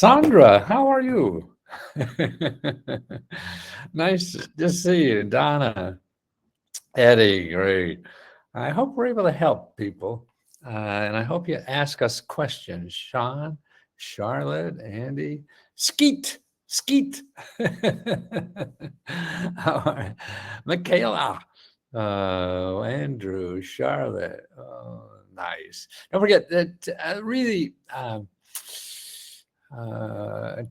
Sandra, how are you? Nice to see you. Donna, Eddie, great. I hope we're able to help people. And I hope you ask us questions. Sean, Charlotte, Andy, Skeet, Skeet. All right. Michaela, Andrew, Charlotte. Oh, nice. Don't forget that really.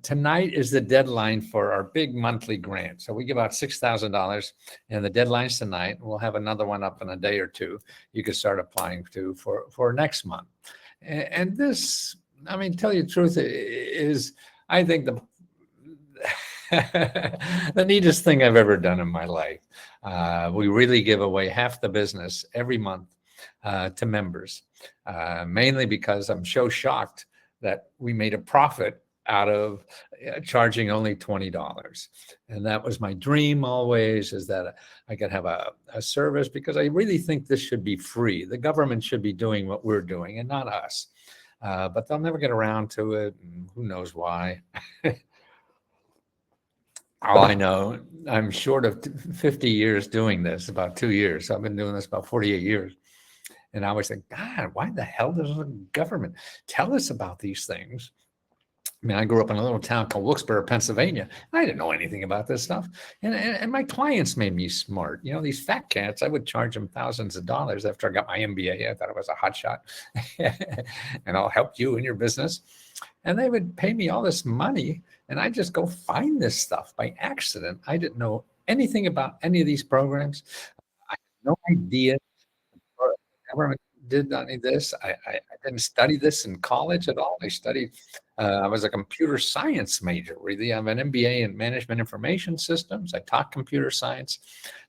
Tonight is the deadline for our big monthly grant. So we give out $6,000 and the deadline's tonight. We'll have another one up in a day or two. You can start applying to for next month. And this, I mean, tell you the truth, is I think the the neatest thing I've ever done in my life. We really give away half the business every month to members, mainly because I'm so shocked that we made a profit out of charging only $20. And that was my dream always, is that I could have a service, because I really think this should be free. The government should be doing what we're doing and not us. But they'll never get around to it. And who knows why? All I know, I'm short of 50 years doing this, about 2 years. So I've been doing this about 48 years. And I always think, God, why the hell does the government tell us about these things? I mean, I grew up in a little town called Wilkes-Barre, Pennsylvania. I didn't know anything about this stuff. And my clients made me smart. You know, these fat cats, I would charge them thousands of dollars after I got my MBA. I thought I was a hot shot. And I'll help you in your business. And they would pay me all this money. And I just go find this stuff by accident. I didn't know anything about any of these programs. I had no idea the government did any of this. I didn't study this in college at all. I was a computer science major, really. I have an MBA in management information systems. I taught computer science.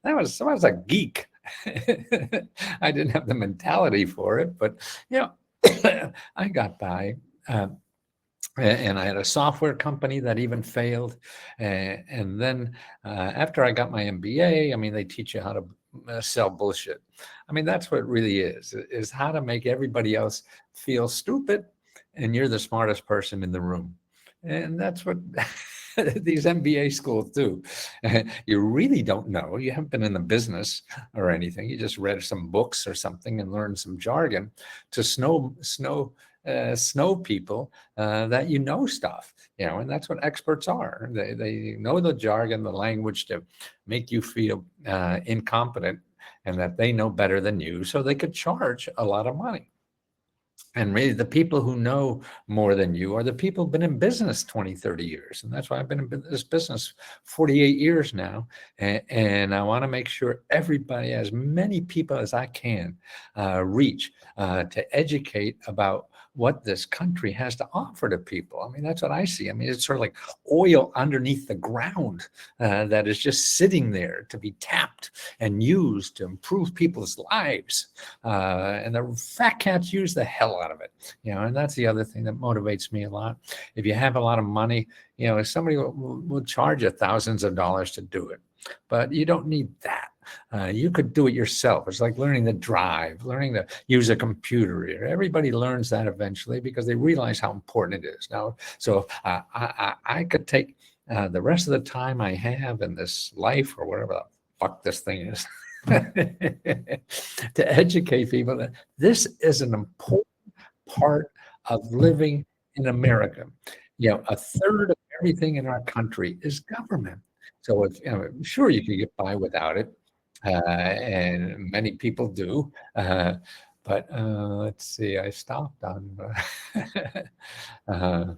I was a geek. I didn't have the mentality for it, but you know, I got by. And I had a software company that even failed. And then after I got my MBA, I mean, they teach you how to sell bullshit. I mean, that's what it really is how to make everybody else feel stupid, and you're the smartest person in the room. And that's what these MBA schools do. You really don't know. You haven't been in the business or anything. You just read some books or something and learned some jargon to snow people that you know stuff, you know, and that's what experts are. They know the jargon, the language, to make you feel incompetent and that they know better than you, so they could charge a lot of money. And really, the people who know more than you are the people who've been in business 20, 30 years. And that's why I've been in this business 48 years now. And I want to make sure everybody, as many people as I can, reach to educate about what this country has to offer to people. I mean, that's what I see. I mean, it's sort of like oil underneath the ground that is just sitting there to be tapped and used to improve people's lives. And the fat cats use the hell out of it, you know, and that's the other thing that motivates me a lot. If you have a lot of money, you know, somebody will charge you thousands of dollars to do it, but you don't need that. You could do it yourself. It's like learning to drive, learning to use a computer. Everybody learns that eventually because they realize how important it is. Now, so I could take the rest of the time I have in this life, or whatever the fuck this thing is, to educate people that this is an important part of living in America. You know, a third of everything in our country is government. So if, you know, sure, you can get by without it, and many people do. But let's see, I stopped on uh,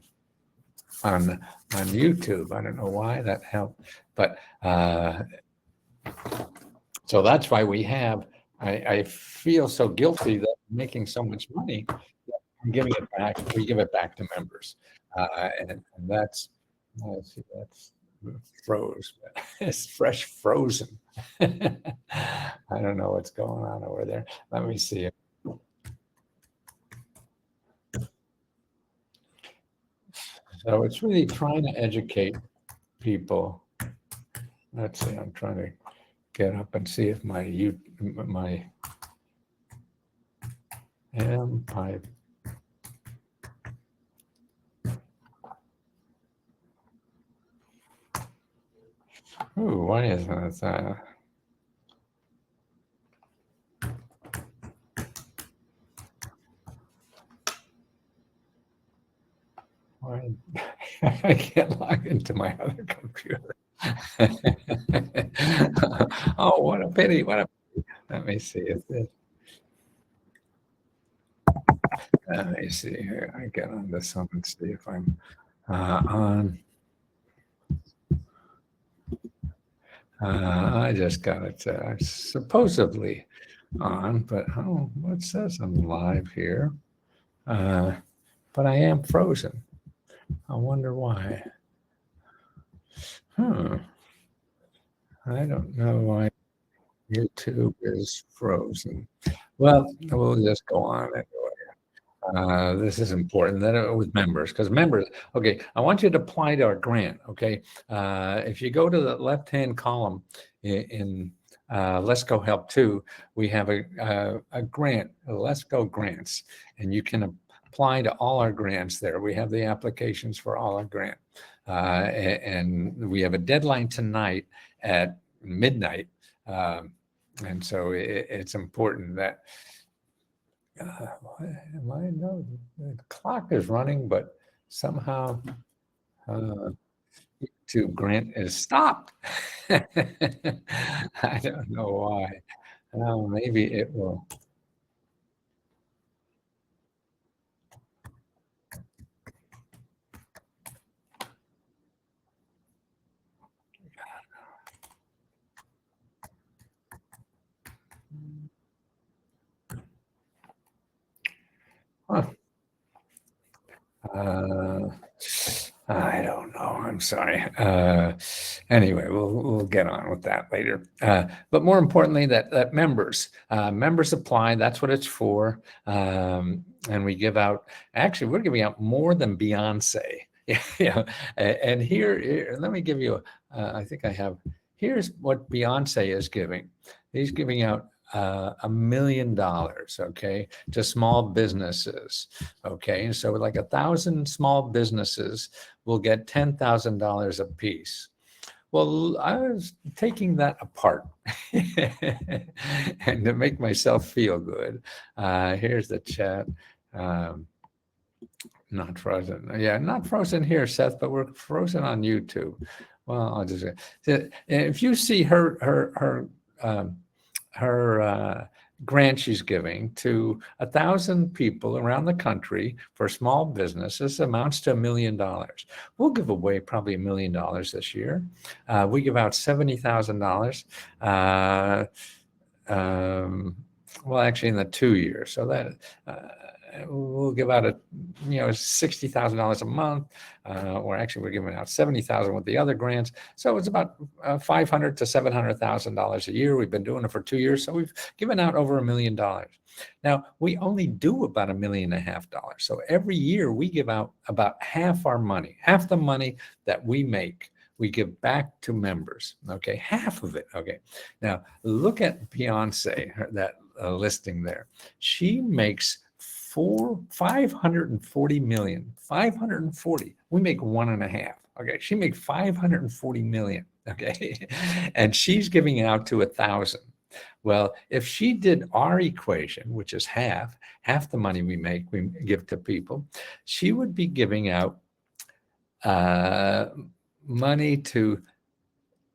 on YouTube. I don't know why that helped, but so that's why we have. I feel so guilty that I'm making so much money. I'm giving it back. We give it back to members, and that's. Let's see, that's froze. It's fresh frozen. I don't know what's going on over there. Let me see. So it's really trying to educate people. Let's see. I'm trying to get up and see if my Ooh, why isn't it that? Why I can't log into my other computer. Oh, what a pity. What a let me see if this let me see here. I get on this one and see if I'm on. I just got it supposedly on, but oh, what says I'm live here? Uh, but I am frozen. I wonder why. Hmm. I don't know why YouTube is frozen. Well, we'll just go on anyway. This is important that with members, because members, okay, I want you to apply to our grant, okay? If you go to the left-hand column in Let's Go Help 2, we have a grant, Let's Go Grants, and you can apply to all our grants there. We have the applications for all our grant. And we have a deadline tonight at midnight. And so it's important that am I? No, the clock is running, but somehow YouTube grant is stopped. I don't know why. Maybe it will. Huh. Uh, I don't know. I'm sorry. Anyway, we'll get on with that later. But more importantly, that members apply. That's what it's for. And we give out. Actually, we're giving out more than Beyonce. Yeah. And here, let me give you. I think I have. Here's what Beyonce is giving. He's giving out $1 million. Okay, to small businesses. Okay, so like 1,000 small businesses will get $10,000 a piece. Well, I was taking that apart and to make myself feel good. Here's the chat. Um, not frozen. Yeah, not frozen here, Seth, but we're frozen on YouTube. Well, I'll just if you see her grant she's giving to 1,000 people around the country for small businesses amounts to $1 million. We'll give away probably $1 million this year. We give out $70,000. Well, actually, in the 2 years, so that we'll give out $60,000 a month, or actually we're giving out $70,000 with the other grants. So it's about $500,000 to $700,000 a year. We've been doing it for 2 years, so we've given out over $1 million. Now we only do about $1.5 million. So every year we give out about half our money, half the money that we make. We give back to members. Okay, half of it. Okay, now look at Beyonce, that listing there. She makes 540 million. 540. We make 1.5. Okay, she makes 540 million. Okay, and she's giving out to 1,000. Well, if she did our equation, which is half the money we make, we give to people, she would be giving out money to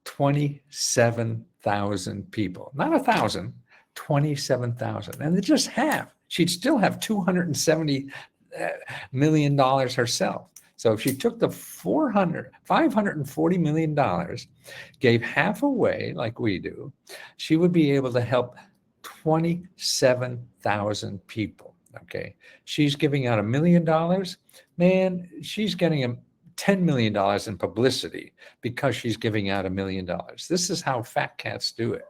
27,000 people, not 1,000, 27,000, and it's just half. She'd still have $270 million herself. So if she took the $540 million, gave half away like we do, she would be able to help 27,000 people. Okay, she's giving out $1 million. Man, she's getting $10 million in publicity because she's giving out $1 million. This is how fat cats do it.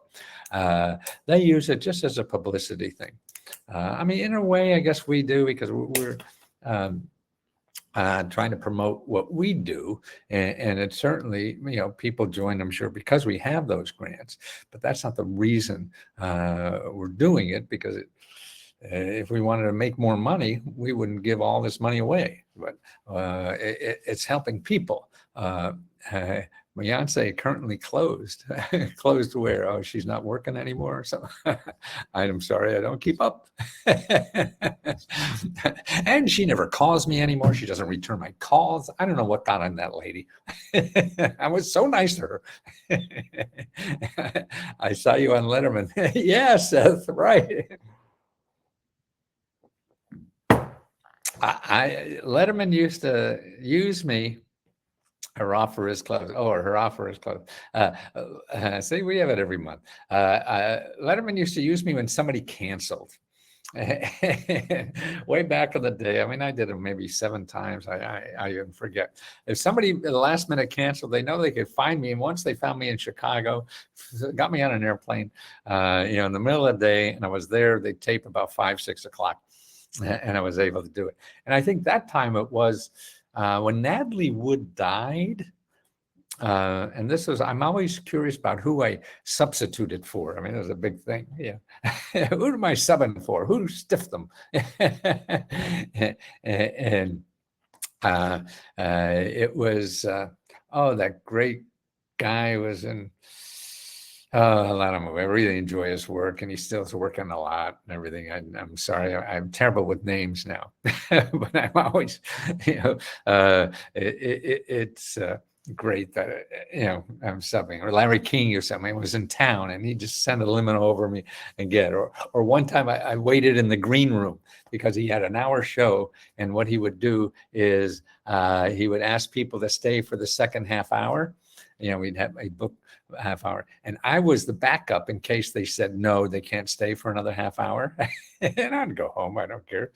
They use it just as a publicity thing. I mean, in a way, I guess we do because we're trying to promote what we do. And it's certainly, people join, I'm sure, because we have those grants. But that's not the reason we're doing it, because if we wanted to make more money, we wouldn't give all this money away. But it's helping people Beyonce currently closed. Closed where? Oh, she's not working anymore. So I'm sorry, I don't keep up. And she never calls me anymore. She doesn't return my calls. I don't know what got on that lady. I was so nice to her. I saw you on Letterman. Yeah, Seth, right. Letterman used to use me. Her offer is closed. Oh, or her offer is closed. See, we have it every month. Letterman used to use me when somebody canceled. Way back in the day. I mean, I did it maybe 7 times. I even forget. If somebody at the last minute canceled, they know they could find me. And once they found me in Chicago, got me on an airplane, in the middle of the day, and I was there. They tape about 5, 6 o'clock, and I was able to do it. And I think that time it was when Natalie Wood died. And this was, I'm always curious about who I substituted for. I mean, it was a big thing. Yeah. Who am I subbing for? Who stiffed them? And it was, that great guy was in a lot of movies. I really enjoy his work, and he still is working a lot and everything. I'm sorry, I'm terrible with names now, but I'm always, it's great that I'm subbing. Or Larry King or something was in town, and he just sent a limo over me and get. Or one time I waited in the green room because he had an hour show, and what he would do is he would ask people to stay for the second half hour. We'd have a book half hour, and I was the backup in case they said no, they can't stay for another half hour. And I'd go home, I don't care.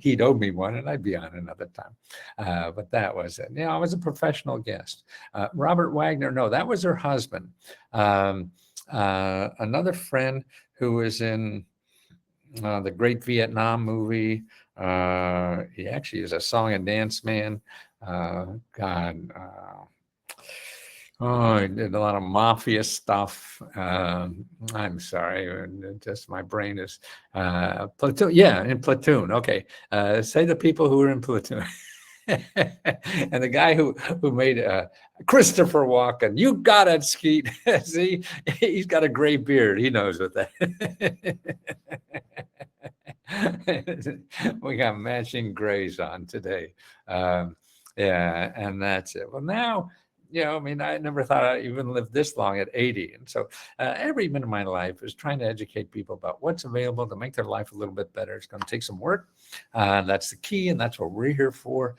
He'd owe me one, and I'd be on another time. But that was it. I was a professional guest. Robert Wagner, no, that was her husband. Another friend who was in the Great Vietnam movie. He actually is a song and dance man. I did a lot of mafia stuff. I'm sorry, just my brain is Platoon. Yeah, in Platoon. Okay, say the people who were in Platoon. And the guy who made Christopher Walken. You got it, Skeet. See, he's got a gray beard. He knows what that. We got matching grays on today. Yeah, and that's it. Well, now. I mean, I never thought I'd even live this long at 80. And so every minute of my life is trying to educate people about what's available to make their life a little bit better. It's going to take some work. That's the key. And that's what we're here for.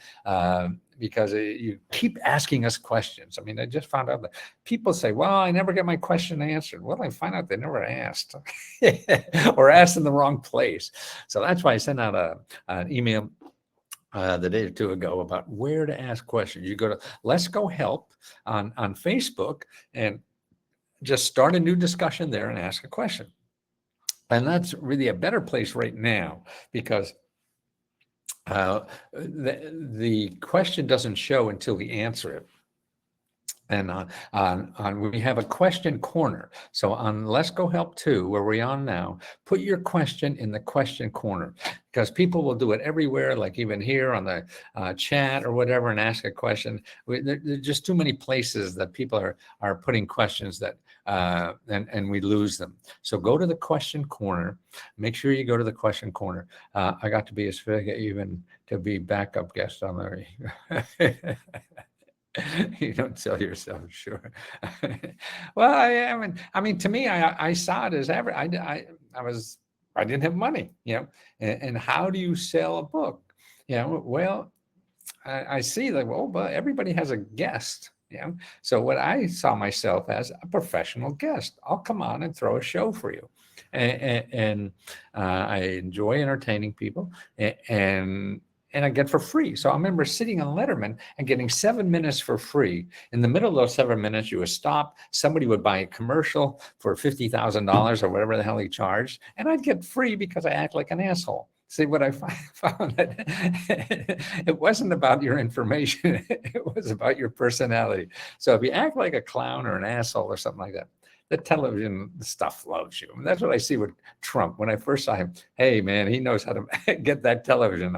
Because you keep asking us questions. I mean, I just found out that people say, well, I never get my question answered. Well, I find out they never asked or asked in the wrong place. So that's why I sent out an email the day or two ago about where to ask questions. You go to Let's Go Help on Facebook and just start a new discussion there and ask a question. And that's really a better place right now because the question doesn't show until we answer it. And we have a question corner. So on Let's Go Help 2, where we're on now, put your question in the question corner because people will do it everywhere, like even here on the chat or whatever, and ask a question. There's just too many places that people are putting questions that and we lose them. So go to the question corner. Make sure you go to the question corner. I got to be a speaker even to be backup guest on there. You don't sell yourself, sure. Well, I mean, to me, I saw it as ever. I didn't have money, and how do you sell a book? Well, I see that. Well, but everybody has a guest. So what I saw myself as a professional guest. I'll come on and throw a show for you, and I enjoy entertaining people, and I get for free. So I remember sitting on Letterman and getting 7 minutes for free. In the middle of those 7 minutes, you would stop. Somebody would buy a commercial for $50,000 or whatever the hell he charged. And I'd get free because I act like an asshole. See, what I found that it wasn't about your information. It was about your personality. So if you act like a clown or an asshole or something like that, the television stuff loves you. And that's what I see with Trump. When I first saw him, hey, man, he knows how to get that television.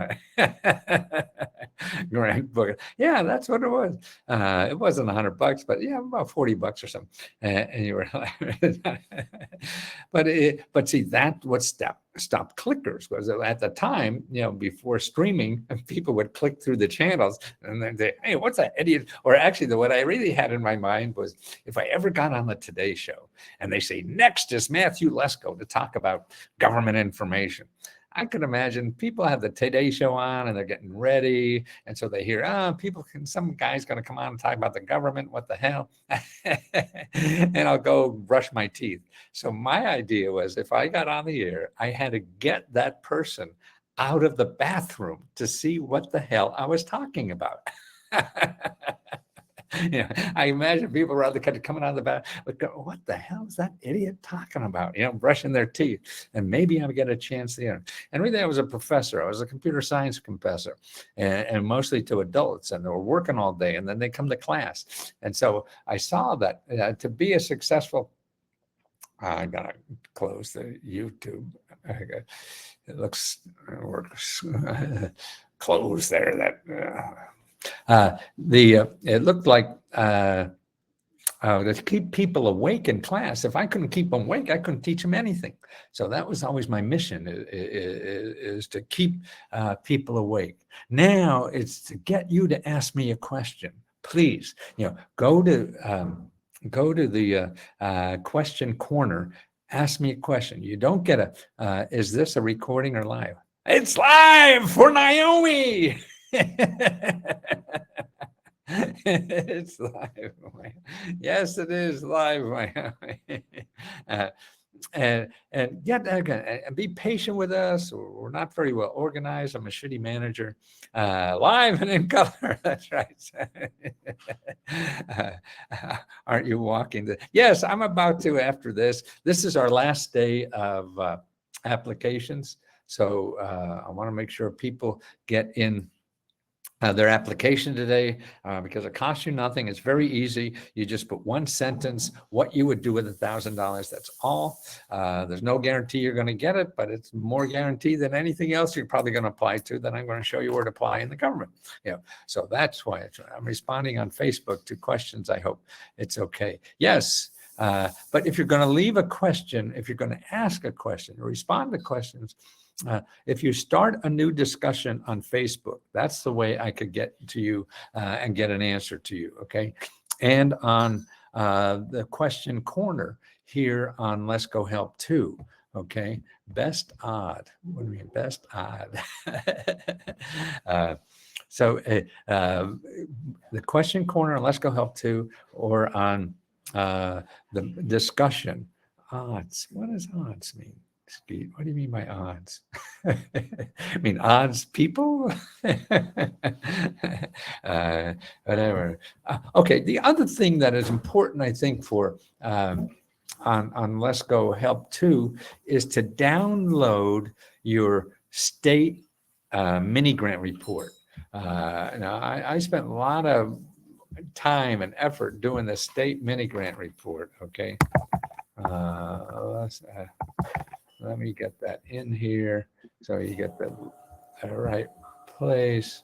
grant book. Yeah, that's what it was. It wasn't $100, but yeah, about $40 or something. And you were like, but see, that what stopped clickers was at the time, before streaming, people would click through the channels and then say, hey, what's that idiot? Or actually, what I really had in my mind was if I ever got on the Today Show and they say, next is Matthew Lesko to talk about government information. I could imagine people have the Today Show on and they're getting ready. And so they hear, some guy's going to come on and talk about the government. What the hell? And I'll go brush my teeth. So my idea was if I got on the air, I had to get that person out of the bathroom to see what the hell I was talking about. I imagine people around the country coming out of the bath, but go, what the hell is that idiot talking about? Brushing their teeth. And maybe I get a chance there. And really, I was a professor. I was a computer science professor, and mostly to adults. And they were working all day, and then they come to class. And so I saw that to be a successful, I gotta close the YouTube. It looks close there. It looked like to keep people awake in class. If I couldn't keep them awake, I couldn't teach them anything. So that was always my mission: is to keep people awake. Now it's to get you to ask me a question. Please, go to the question corner. Ask me a question. You don't get is this a recording or live? It's live for Naomi. It's live. Yes, it is live. And be patient with us. We're not very well organized. I'm a shitty manager. Live and in color. That's right. Aren't you walking? Yes, I'm about to after this. This is our last day of applications. So I want to make sure people get in their application today because it costs you nothing. It's very easy. You just put one sentence, what you would do with $1,000. That's all. There's no guarantee you're going to get it, but it's more guarantee than anything else you're probably going to apply to. Then I'm going to show you where to apply in the government. So that's why I'm responding on Facebook to questions. I hope it's okay. Yes. But if you're going to leave a question, if you're going to ask a question or respond to questions, if you start a new discussion on Facebook, that's the way I could get to you and get an answer to you, okay? And on the question corner here on Let's Go Help 2, okay? Best odd. What do you mean, best odd? So the question corner on Let's Go Help 2 or on the discussion. Odds. What does odds mean? What do you mean by odds? I mean odds people? Whatever. Okay, the other thing that is important, I think, for on Let's Go Help 2 is to download your state mini grant report. Now, I spent a lot of time and effort doing the state mini grant report, okay? Let me get that in here so you get the right place.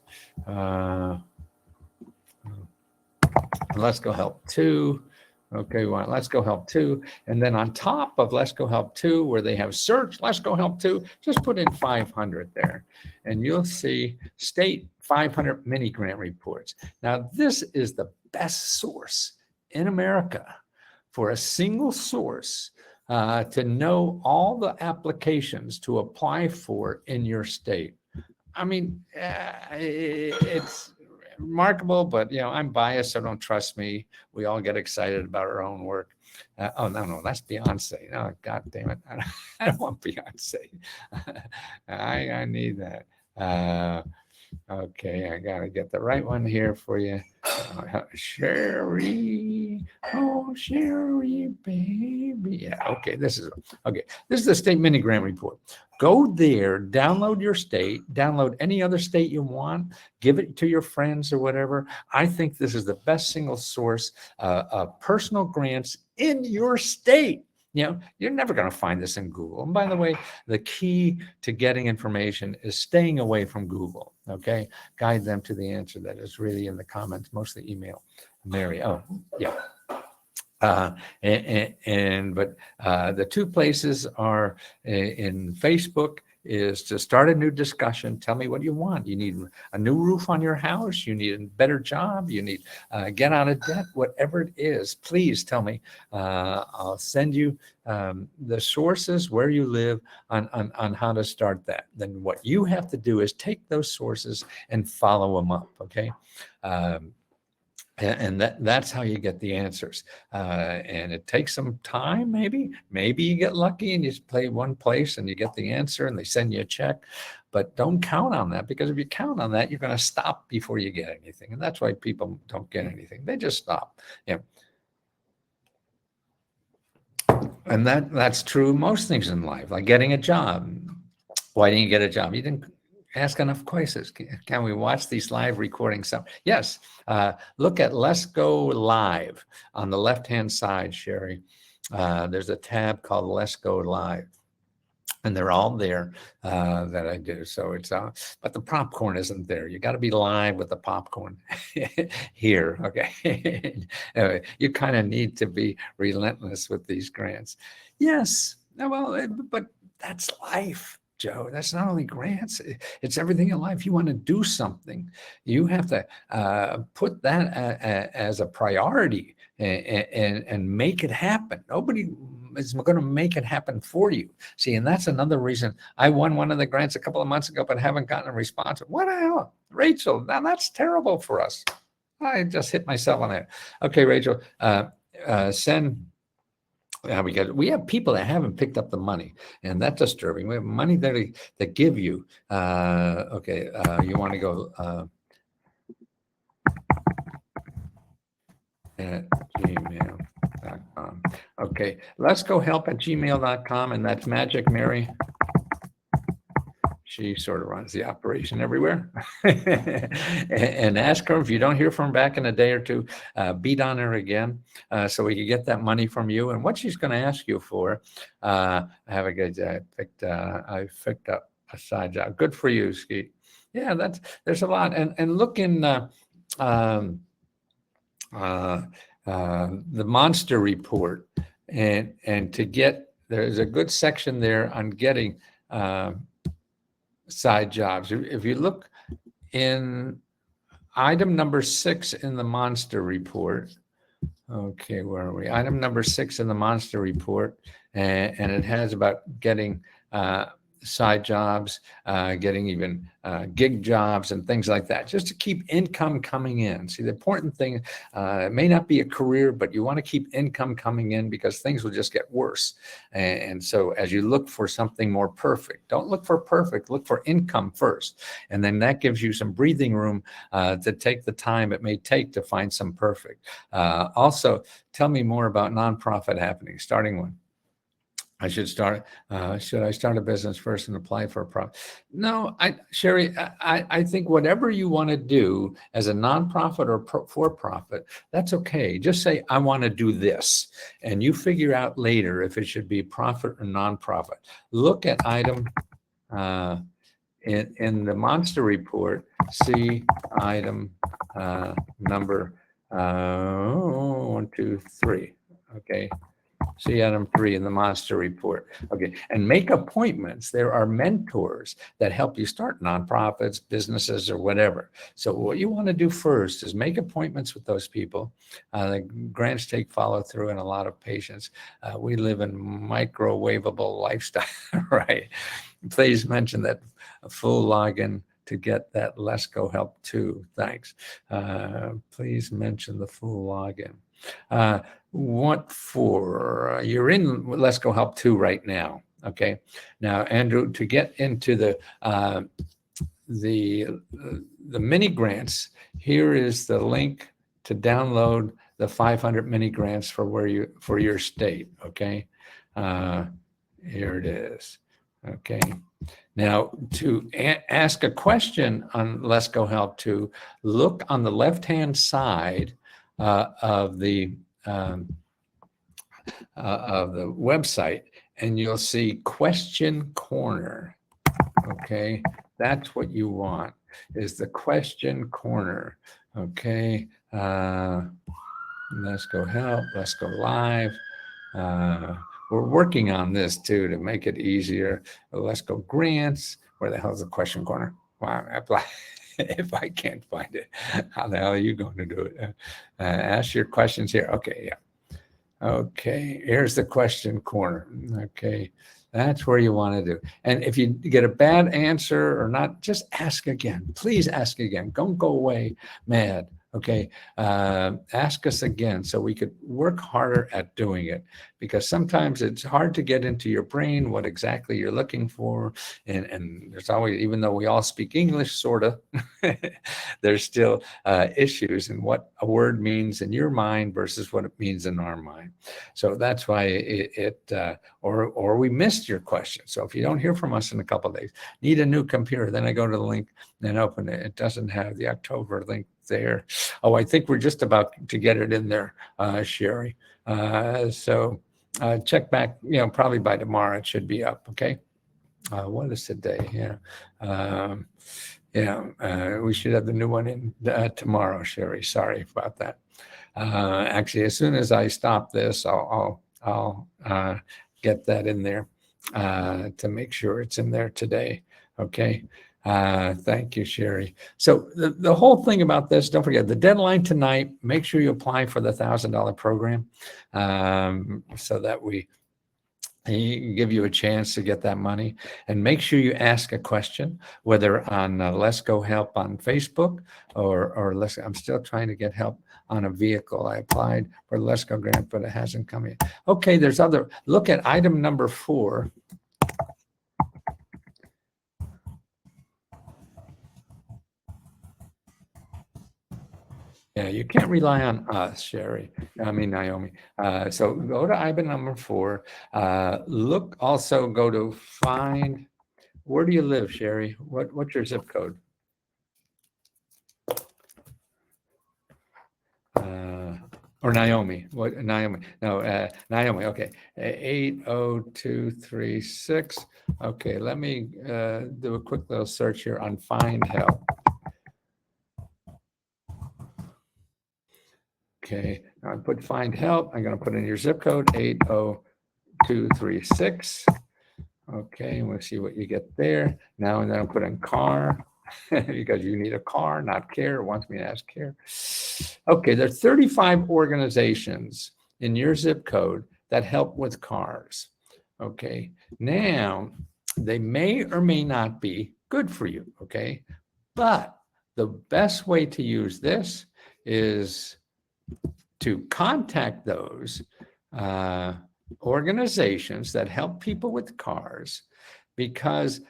Let's Go Help 2. Okay, we want Let's Go Help 2. And then on top of Let's Go Help 2, where they have search Let's Go Help 2, just put in 500 there. And you'll see state 500 mini grant reports. Now, this is the best source in America for a single source to know all the applications to apply for in your state. I mean, it's remarkable, but I'm biased, so don't trust me. We all get excited about our own work. No, that's Beyonce. No, God damn it, I don't want Beyonce. I need that. Okay, I gotta get the right one here for you. Sherry, oh Sherry, baby. Yeah, okay, this is the state mini grant report. Go there, download your state, download any other state you want, give it to your friends or whatever. I think this is the best single source of personal grants in your state. You're never going to find this in Google. And by the way, the key to getting information is staying away from Google. Okay, guide them to the answer that is really in the comments. Mostly email Mary. Oh, yeah. But the two places are in Facebook is to start a new discussion. Tell me what you want. You need a new roof on your house. You need a better job. You need get out of debt. Whatever it is, please tell me. I'll send you the sources where you live on how to start that. Then what you have to do is take those sources and follow them up. Okay. And that's how you get the answers. And it takes some time, maybe you get lucky and you play one place and you get the answer and they send you a check. But don't count on that, because if you count on that, you're going to stop before you get anything. And that's why people don't get anything. They just stop. Yeah. And that's true most things in life, like getting a job. Why didn't you get a job? You didn't ask enough questions. Can we watch these live recordings? Yes. Look at Let's Go Live on the left-hand side, Sherry. There's a tab called Let's Go Live. And they're all there that I do. So it's, but the popcorn isn't there. You got to be live with the popcorn here. Okay. You kind of need to be relentless with these grants. Yes. Well, but that's life, Joe. That's not only grants, it's everything in life. You want to do something, you have to put that as a priority and make it happen. Nobody is going to make it happen for you. See, and that's another reason I won one of the grants a couple of months ago, but haven't gotten a response. What the hell, Rachel? Now that's terrible for us. I just hit myself on that. Okay, Rachel, send. We have people that haven't picked up the money, and that's disturbing. We have money that give you. Okay, you want to go at gmail.com. Okay, let's go help at gmail.com, and that's Magic Mary. She sort of runs the operation everywhere. And ask her, if you don't hear from her back in a day or two, beat on her again so we can get that money from you. And what she's going to ask you for, I have a good, I picked up a side job. Good for you, Skeet. Yeah, there's a lot. And look in the Monster Report, and to get, there's a good section there on getting side jobs. If you look in item number 6 in the Monster Report, okay, where are we? Item number 6 in the Monster Report, and it has about getting side jobs, getting even gig jobs and things like that, just to keep income coming in. See, the important thing, it may not be a career, but you want to keep income coming in, because things will just get worse. And so as you look for something more perfect, don't look for perfect, look for income first. And then that gives you some breathing room to take the time it may take to find some perfect. Also, tell me more about nonprofit happenings, starting one. I should start. Should I start a business first and apply for a profit? No, Sherry, I think whatever you want to do as a nonprofit or for-profit, that's okay. Just say, I want to do this, and you figure out later if it should be profit or nonprofit. Look at item in the Monster Report. See item number 1, 2, 3. Okay. See item 3 in the Monster Report. Okay, and make appointments. There are mentors that help you start nonprofits, businesses, or whatever. So what you want to do first is make appointments with those people. The grants take follow through and a lot of patience. We live in microwavable lifestyle, right? Please mention that full login to get that Let's Go Help too. Thanks. Please mention the full login. What for? You're in Let's Go Help 2 right now. Okay. Now, Andrew, to get into the mini grants, here is the link to download the 500 mini grants for your state. Okay. Here it is. Okay. Now, to ask a question on Let's Go Help 2, look on the left-hand side of the of the website, and you'll see Question Corner. Okay, that's what you want, is the Question Corner. Okay, let's go help, let's go live. We're working on this too to make it easier. Let's go grants. Where the hell is the Question Corner? Wow, if I can't find it, how the hell are you going to do it? Ask your questions here. Okay, yeah. Okay, here's the Question Corner. Okay, that's where you want to do. And if you get a bad answer or not, just ask again. Please ask again. Don't go away mad. Okay, ask us again so we could work harder at doing it, because sometimes it's hard to get into your brain what exactly you're looking for. And there's always, even though we all speak English, sort of, there's still issues in what a word means in your mind versus what it means in our mind. So that's why or we missed your question. So if you don't hear from us in a couple of days, need a new computer, then I go to the link and open it. It doesn't have the October link there. Oh, I think we're just about to get it in there, Sherry. So check back, probably by tomorrow it should be up. Okay. What is today? We should have the new one in tomorrow, Sherry. Sorry about that. Actually, as soon as I stop this, I'll get that in there to make sure it's in there today. Okay. Thank you, Sherry. So the whole thing about this, don't forget the deadline tonight. Make sure you apply for the $1,000 program so that we give you a chance to get that money. And make sure you ask a question, whether on Let's Go Help on Facebook or I'm still trying to get help on a vehicle. I applied for the Let's Go grant, but it hasn't come yet. Okay, there's other. Look at item number 4. Yeah, you can't rely on us, Sherry. I mean, Naomi. So go to item number 4. Go to find. Where do you live, Sherry? What's your zip code? Or Naomi? What, Naomi? No, Naomi. Okay, 80236. Okay, let me do a quick little search here on Find Help. Okay, now I put Find Help. I'm going to put in your zip code 80236. Okay, we'll see what you get there. Now I'm going to put in car because you need a car, not care. It wants me to ask care. Okay, there's 35 organizations in your zip code that help with cars. Okay, now they may or may not be good for you. Okay, but the best way to use this is to contact those organizations that help people with cars, because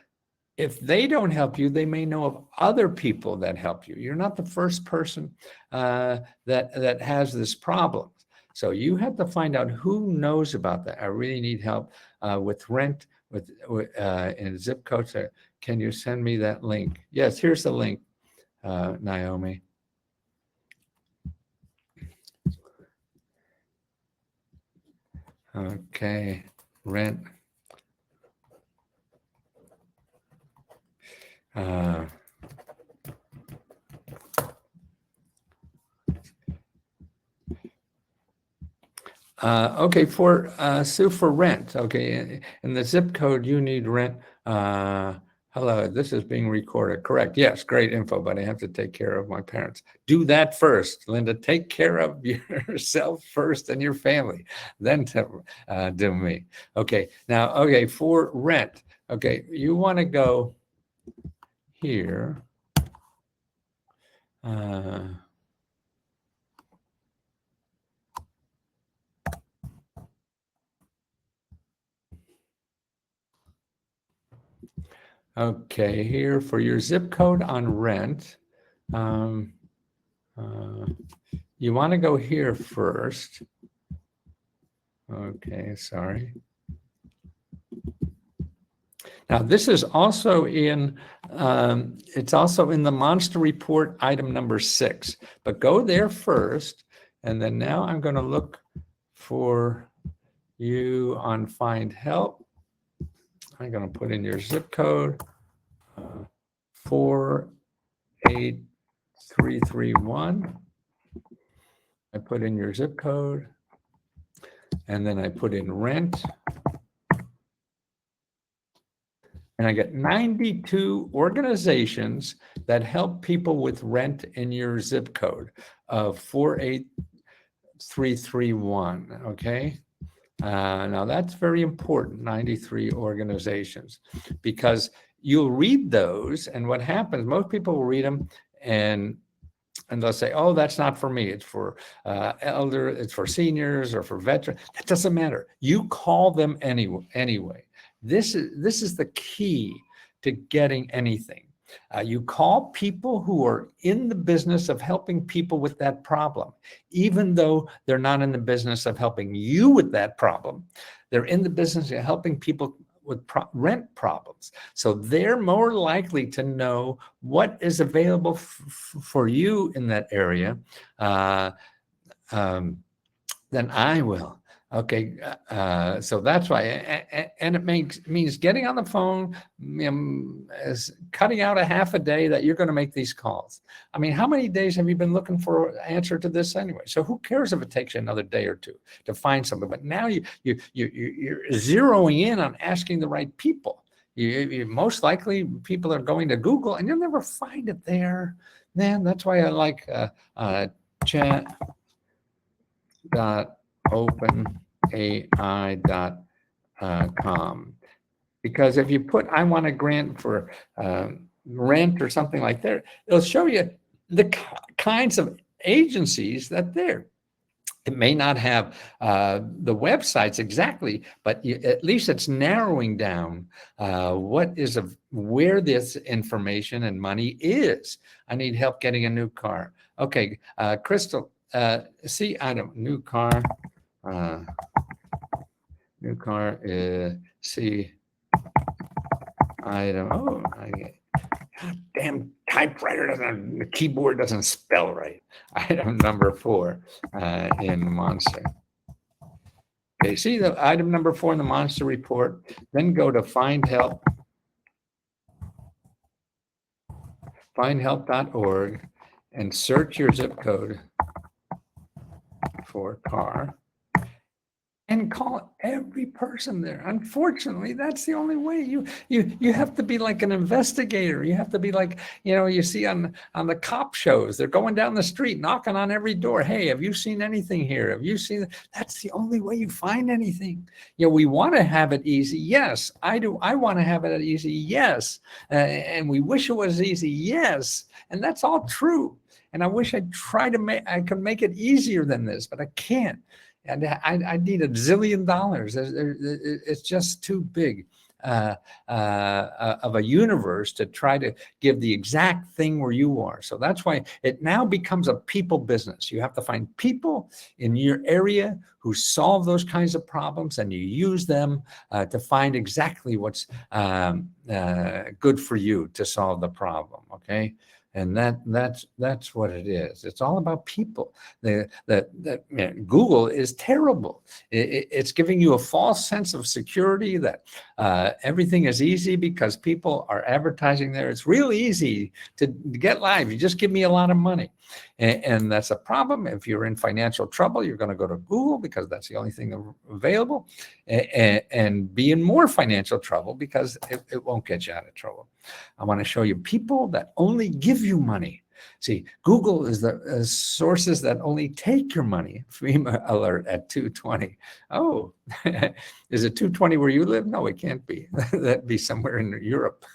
if they don't help you, they may know of other people that help you. You're not the first person that has this problem. So you have to find out who knows about that. I really need help with rent in zip code. So can you send me that link? Yes, here's the link, Naomi. Okay, rent. Okay, for Sue, for rent. Okay, in the zip code you need rent. Hello, this is being recorded. Correct. Yes, great info, but I have to take care of my parents. Do that first, Linda. Take care of yourself first and your family, then do me. Okay, now, okay, for rent. Okay, you want to go here. Okay, here for your zip code on rent, you want to go here first. Okay, sorry. Now this is also in, it's also in the Monster Report item number 6, but go there first. And then now I'm going to look for you on Find Help. I'm going to put in your zip code, 48331. I put in your zip code, and then I put in rent. And I get 92 organizations that help people with rent in your zip code of 48331, okay? Now that's very important, 93 organizations, because you'll read those, and what happens, most people will read them and they'll say, oh, that's not for me. It's for it's for seniors or for veterans. That doesn't matter. You call them anyway. This is the key to getting anything. You call people who are in the business of helping people with that problem, even though they're not in the business of helping you with that problem. They're in the business of helping people with rent problems. So they're more likely to know what is available for you in that area than I will. Okay, so that's why, and it means getting on the phone, is cutting out a half a day that you're going to make these calls. I mean, how many days have you been looking for an answer to this anyway? So who cares if it takes you another day or two to find something? But now you're zeroing in on asking the right people. You most likely people are going to Google, and you'll never find it there. Man, that's why I like chat.openai.com, because if you put I want a grant for rent or something like that, it'll show you the kinds of agencies that there. It may not have the websites exactly, but at least it's narrowing down where this information and money is. I need help getting a new car. Okay, Crystal, see item, new car is see item. Oh, damn typewriter the keyboard doesn't spell right. Item number 4 in Monster. Okay, see the item number 4 in the Monster report, then go to Find Help, findhelp.org, and search your zip code for car and call every person there. Unfortunately, that's the only way. You have to be like an investigator. You have to be like, you see on the cop shows, they're going down the street, knocking on every door. Hey, have you seen anything here? Have you seen that? That's the only way you find anything. We want to have it easy. Yes, I do. I want to have it easy. Yes. And we wish it was easy. Yes. And that's all true. And I wish I could make it easier than this, but I can't. And I need $1 zillion. It's just too big of a universe to try to give the exact thing where you are. So that's why it now becomes a people business. You have to find people in your area who solve those kinds of problems, and you use them to find exactly what's good for you to solve the problem. Okay. And that's what it is. It's all about people. Google is terrible. It's giving you a false sense of security that everything is easy because people are advertising there. It's really easy to get live. You just give me a lot of money. And that's a problem. If you're in financial trouble, you're going to go to Google because that's the only thing available, and be in more financial trouble because it won't get you out of trouble. I want to show you people that only give you money. See, Google is the sources that only take your money. FEMA alert at 2:20. Oh, is it 2:20 where you live? No, it can't be. That'd be somewhere in Europe.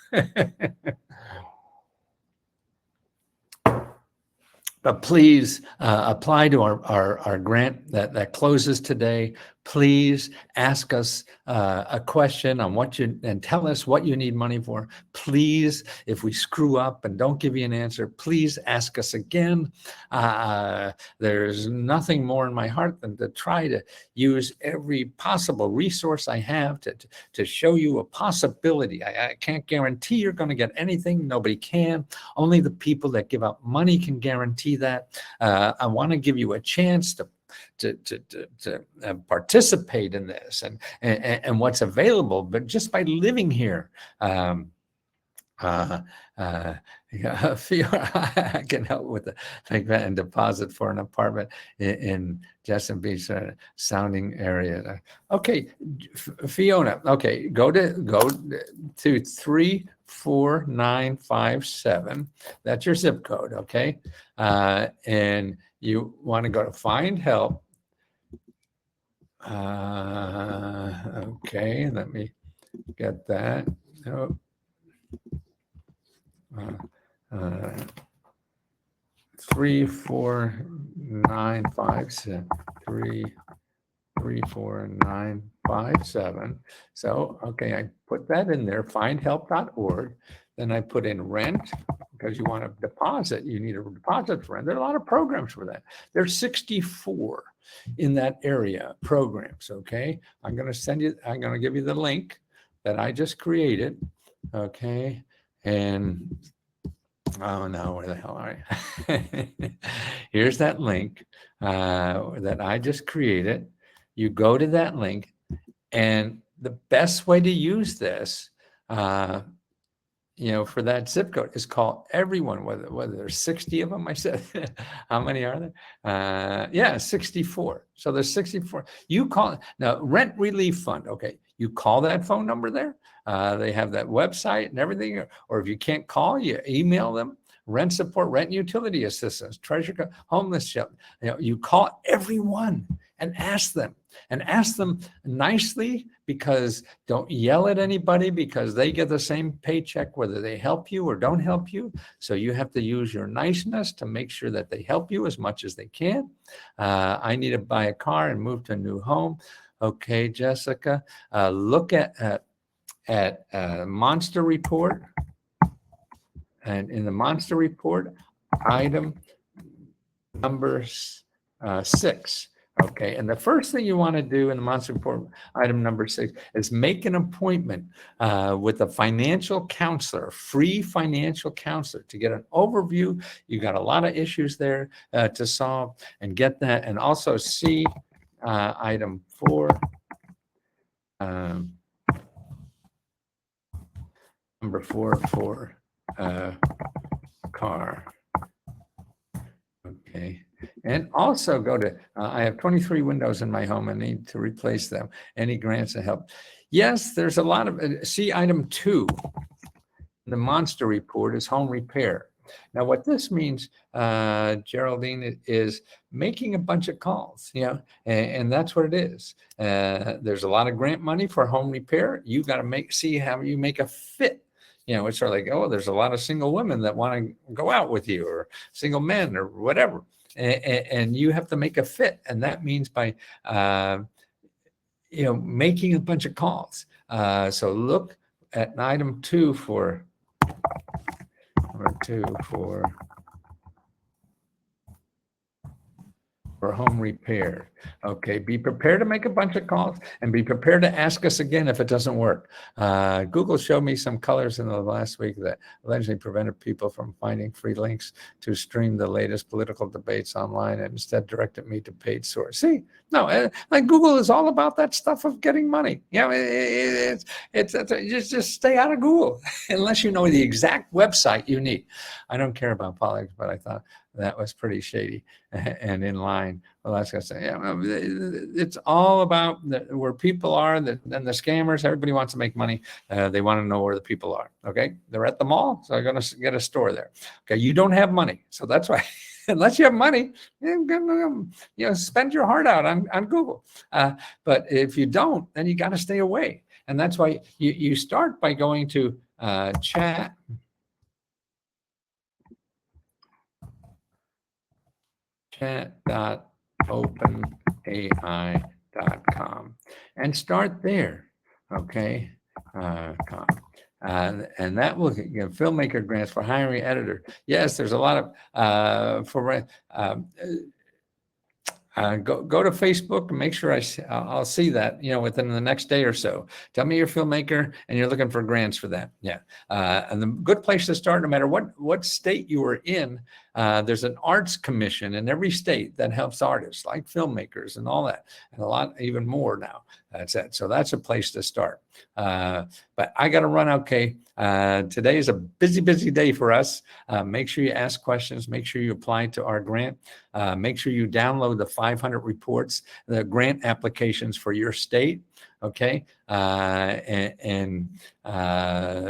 But please apply to our grant that closes today. Please ask us a question on and tell us what you need money for. Please, if we screw up and don't give you an answer, please ask us again. There's nothing more in my heart than to try to use every possible resource I have to show you a possibility. I can't guarantee you're going to get anything. Nobody can. Only the people that give out money can guarantee that. I want to give you a chance to participate in this and what's available, but just by living here. Yeah, I can help with the like that and deposit for an apartment in Jessamine Beach sounding area. Okay, Fiona. Okay, go to 34957. That's your zip code. Okay, and you want to go to find help. Okay, let me get that. Oh. 34957 34957. So okay, I put that in there, findhelp.org. Then I put in rent because you want to deposit. You need a deposit for rent. There are a lot of programs for that. There's 64 in that area programs. Okay, I'm going to give you the link that I just created. Okay. And oh no, where the hell are you? Here's that link that I just created. You go to that link, and the best way to use this, for that zip code is call everyone, whether there's 60 of them. I said, how many are there? Yeah, 64. So there's 64. You call now Rent Relief Fund. Okay, you call that phone number there. They have that website and everything. Or if you can't call, you email them. Rent support, rent and utility assistance, treasure, homeless shelter. You call everyone and ask them nicely, because don't yell at anybody, because they get the same paycheck whether they help you or don't help you. So you have to use your niceness to make sure that they help you as much as they can. I need to buy a car and move to a new home. Okay, Jessica, look at Monster Report. And in the Monster Report, item number 6. Okay, and the first thing you want to do in the Monster Report, item number 6, is make an appointment with a financial counselor, free financial counselor, to get an overview. You got a lot of issues there to solve, and get that. And also see item 4. Number 4 for car. Okay. And also go to, I have 23 windows in my home. I need to replace them. Any grants to help? Yes, there's a lot of, see item 2, the Monster Report, is home repair. Now, what this means, Geraldine, is making a bunch of calls, and that's what it is. There's a lot of grant money for home repair. You got to see how you make a fit. It's sort of like, oh, there's a lot of single women that want to go out with you, or single men, or whatever. And you have to make a fit. And that means by, making a bunch of calls. So look at item 2 for home repair. Okay, be prepared to make a bunch of calls, and be prepared to ask us again if it doesn't work. Google showed me some colors in the last week that allegedly prevented people from finding free links to stream the latest political debates online, and instead directed me to paid source. See, no, like Google is all about that stuff of getting money. It's just stay out of Google unless you know the exact website you need. I don't care about politics, but I thought that was pretty shady and in line. Well, that's gonna say, it's all about where people are. And the scammers, everybody wants to make money. They want to know where the people are. Okay, they're at the mall, so they're going to get a store there. Okay, you don't have money, so that's why. Unless you have money, spend your heart out on Google. But if you don't, then you got to stay away. And that's why you start by going to chat.openai.com and start there. Okay. And that will give filmmaker grants for hiring editor. Yes, there's a lot of go to Facebook and make sure I'll see that, within the next day or so. Tell me you're a filmmaker and you're looking for grants for that. Yeah. And the good place to start, no matter what state you are in, There's an arts commission in every state that helps artists like filmmakers and all that, and a lot, even more now. That's it. So that's a place to start. But I got to run. Okay. Today is a busy, busy day for us. Make sure you ask questions. Make sure you apply to our grant. Make sure you download the 500 reports, the grant applications for your state. Okay. And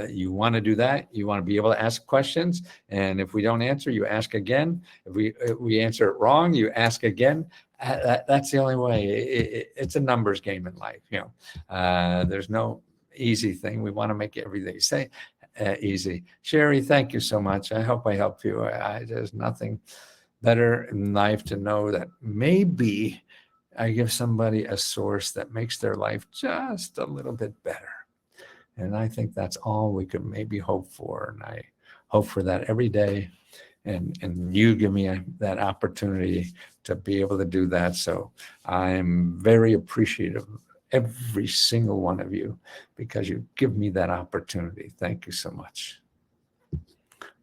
you want to do that. You want to be able to ask questions. And if we don't answer, you ask again. If we answer it wrong, you ask again. That's the only way. It's a numbers game in life. There's no easy thing. We want to make everything easy. Sherry, thank you so much. I hope I helped you. There's nothing better in life to know that maybe I give somebody a source that makes their life just a little bit better. And I think that's all we could maybe hope for. And I hope for that every day. And you give me that opportunity to be able to do that. So I'm very appreciative of every single one of you because you give me that opportunity. Thank you so much.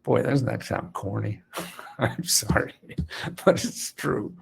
Boy, doesn't that sound corny? I'm sorry, but it's true.